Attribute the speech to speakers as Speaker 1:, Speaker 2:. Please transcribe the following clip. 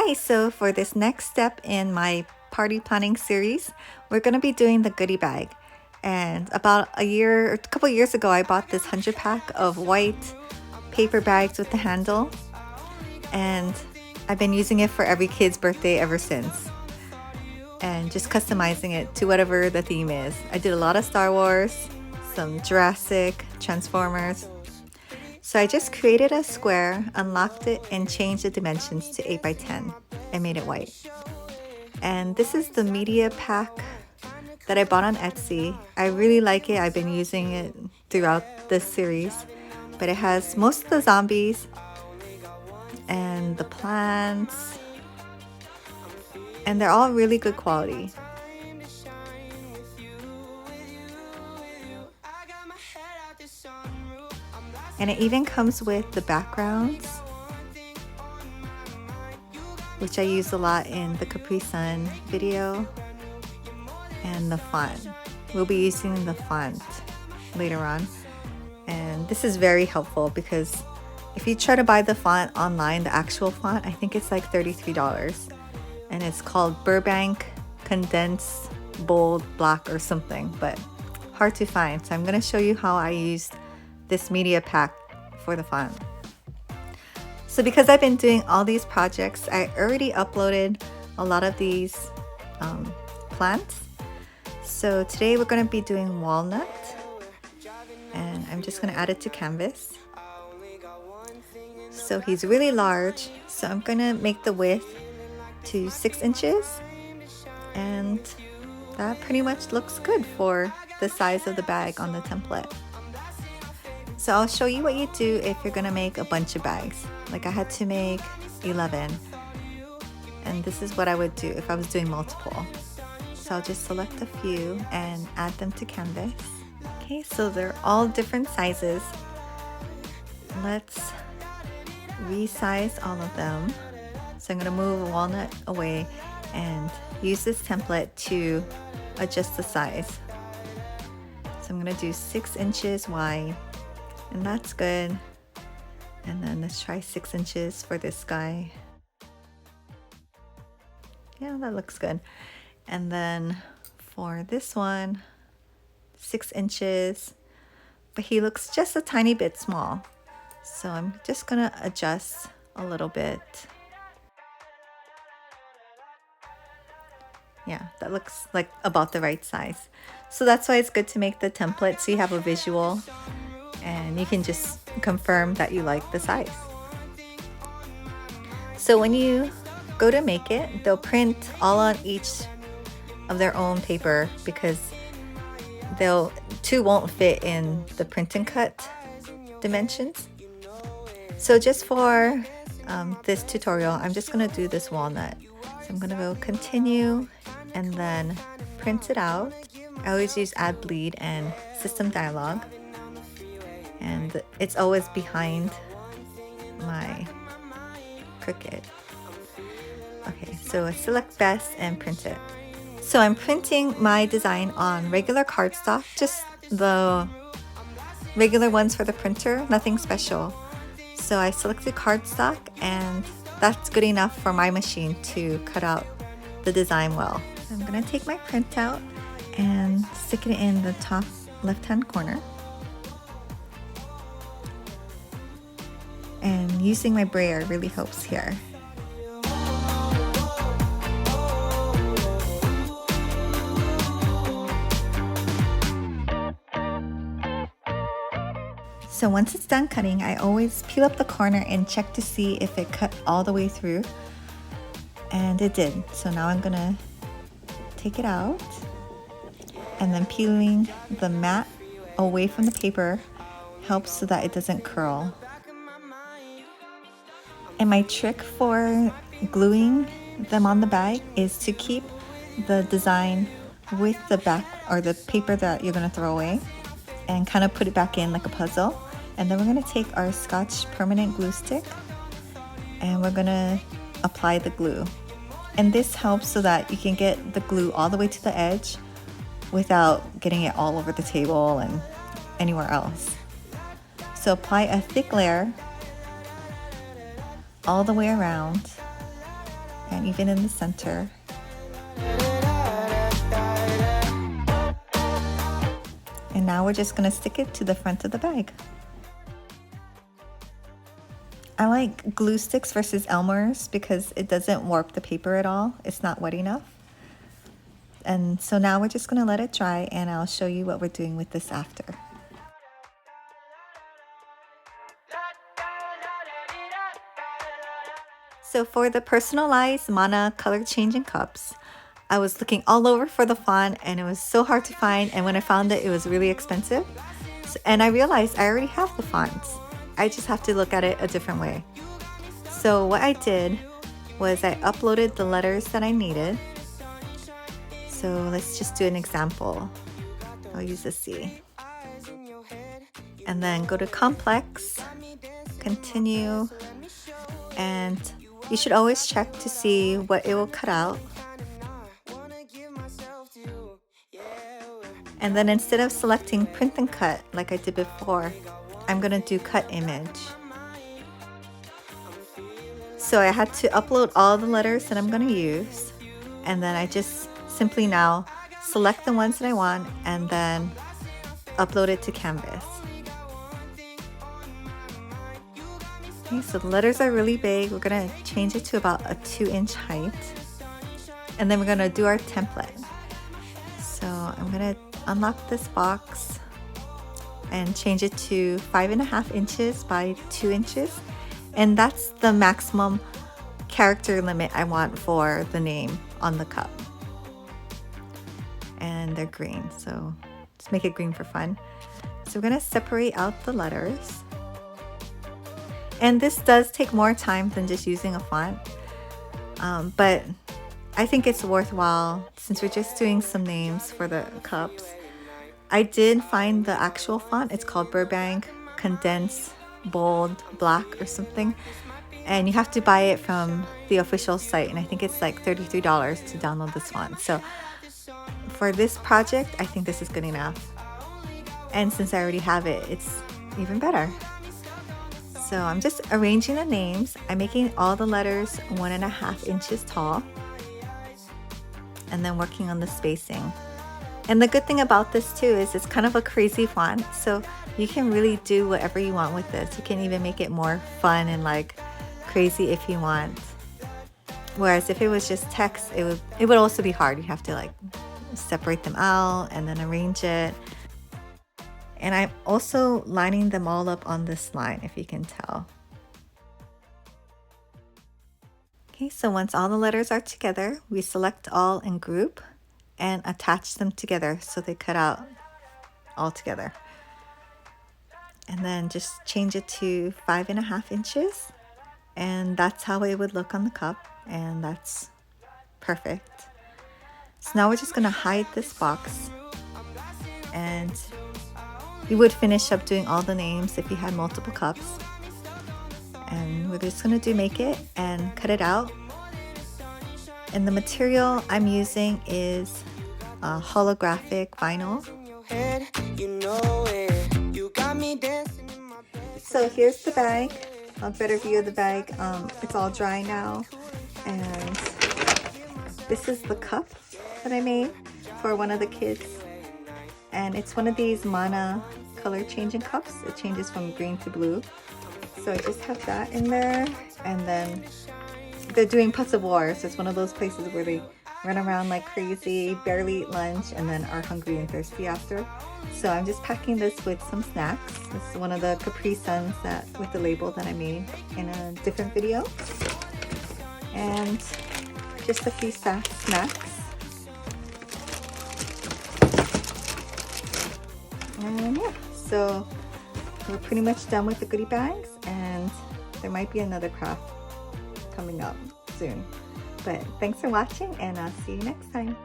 Speaker 1: Hi, so for this next step in my party planning series, we're going to be doing the goodie bag. And about a couple years ago, I bought this 100 pack of white paper bags with the handle. And I've been using it for every kid's birthday ever since. And just customizing it to whatever the theme is. I did a lot of Star Wars, some Jurassic, Transformers. So I just created a square, unlocked it, and changed the dimensions to 8 by 10 and made it white. And this is the media pack that I bought on Etsy. I really like it. I've been using it throughout this series. But it has most of the zombies and the plants. And they're all really good quality. And it even comes with the backgrounds, which I use a lot in the Capri Sun video, and the font. We'll be using the font later on. And this is very helpful because if you try to buy the font online, the actual font, I think it's like $33. And it's called Burbank Condensed Bold Black or something, but hard to find. So I'm going to show you how I used this media pack for the font. So because I've been doing all these projects, I already uploaded a lot of these plants. So today we're going to be doing walnut, and I'm just going to add it to canvas. So he's really large, so I'm going to make the width to 6 inches, and that pretty much looks good for the size of the bag on the template. So I'll show you what you do if you're gonna make a bunch of bags. Like I had to make 11, and this is what I would do if I was doing multiple. So I'll just select a few and add them to canvas. Okay, so they're all different sizes. Let's resize all of them. So I'm gonna move walnut away and use this template to adjust the size. So I'm gonna do 6 inches wide. And that's good. And then let's try 6 inches for this guy. Yeah, that looks good. And then for this one, 6 inches. But he looks just a tiny bit small. So I'm just gonna adjust a little bit. Yeah, that looks like about the right size. So that's why it's good to make the template so you have a visual. And you can just confirm that you like the size. So when you go to make it, they'll print all on each of their own paper because two won't fit in the print and cut dimensions. So just for this tutorial, I'm just gonna do this walnut. So I'm gonna go continue and then print it out. I always use add bleed and system dialog. And it's always behind my Cricut. Okay, so I select best and print it. So I'm printing my design on regular cardstock, just the regular ones for the printer, nothing special. So I selected cardstock, and that's good enough for my machine to cut out the design well. I'm gonna take my printout and stick it in the top left-hand corner. And using my brayer really helps here. So once it's done cutting, I always peel up the corner and check to see if it cut all the way through. And it did. So now I'm gonna take it out, and then peeling the mat away from the paper helps so that it doesn't curl. And my trick for gluing them on the bag is to keep the design with the back or the paper that you're gonna throw away and kind of put it back in like a puzzle. And then we're gonna take our Scotch permanent glue stick and we're gonna apply the glue. And this helps so that you can get the glue all the way to the edge without getting it all over the table and anywhere else. So apply a thick layer all the way around, and even in the center. And now we're just going to stick it to the front of the bag. I like glue sticks versus Elmer's because it doesn't warp the paper at all. It's not wet enough. And so now we're just going to let it dry, and I'll show you what we're doing with this after. So for the personalized Mana color changing cups, I was looking all over for the font and it was so hard to find, and when I found it, it was really expensive. And I realized I already have the fonts. I just have to look at it a different way. So what I did was I uploaded the letters that I needed. So let's just do an example. I'll use a C. And then go to complex, continue, and you should always check to see what it will cut out. And then instead of selecting print and cut like I did before, I'm gonna do cut image. So I had to upload all the letters that I'm gonna use, and then I just simply now select the ones that I want and then upload it to Canvas. Okay, so the letters are really big. We're gonna change it to about a 2-inch height, and then we're gonna do our template. So I'm gonna unlock this box and change it to 5.5 inches by 2 inches, and that's the maximum character limit I want for the name on the cup. And they're green, so let's make it green for fun. So we're gonna separate out the letters, and this does take more time than just using a font, but I think it's worthwhile since we're just doing some names for the cups. I did find the actual font. It's called Burbank Condensed Bold Black or something, and you have to buy it from the official site, and I think it's like $33 to download this font. So for this project, I think this is good enough, and since I already have it, it's even better. So I'm just arranging the names. I'm making all the letters 1.5 inches tall, and then working on the spacing. And the good thing about this too is it's kind of a crazy font, so you can really do whatever you want with this. You can even make it more fun and like crazy if you want. Whereas if it was just text, it would also be hard. You have to like separate them out and then arrange it. And I'm also lining them all up on this line, if you can tell. Okay, so once all the letters are together, we select all and group and attach them together so they cut out all together. And then just change it to 5.5 inches, and that's how it would look on the cup, and that's perfect. So now we're just gonna hide this box, and you would finish up doing all the names if you had multiple cups. And we're just gonna make it and cut it out. And the material I'm using is holographic vinyl. So here's the bag, a better view of the bag. It's all dry now, and this is the cup that I made for one of the kids, and it's one of these Mana color changing cups. It changes from green to blue. So I just have that in there, and then they're doing Puts of War, so it's one of those places where they run around like crazy, barely eat lunch, and then are hungry and thirsty after. So I'm just packing this with some snacks. This is one of the Capri Suns that with the label that I made in a different video, and just a few snacks. And yeah, so we're pretty much done with the goodie bags, and there might be another craft coming up soon. But thanks for watching, and I'll see you next time.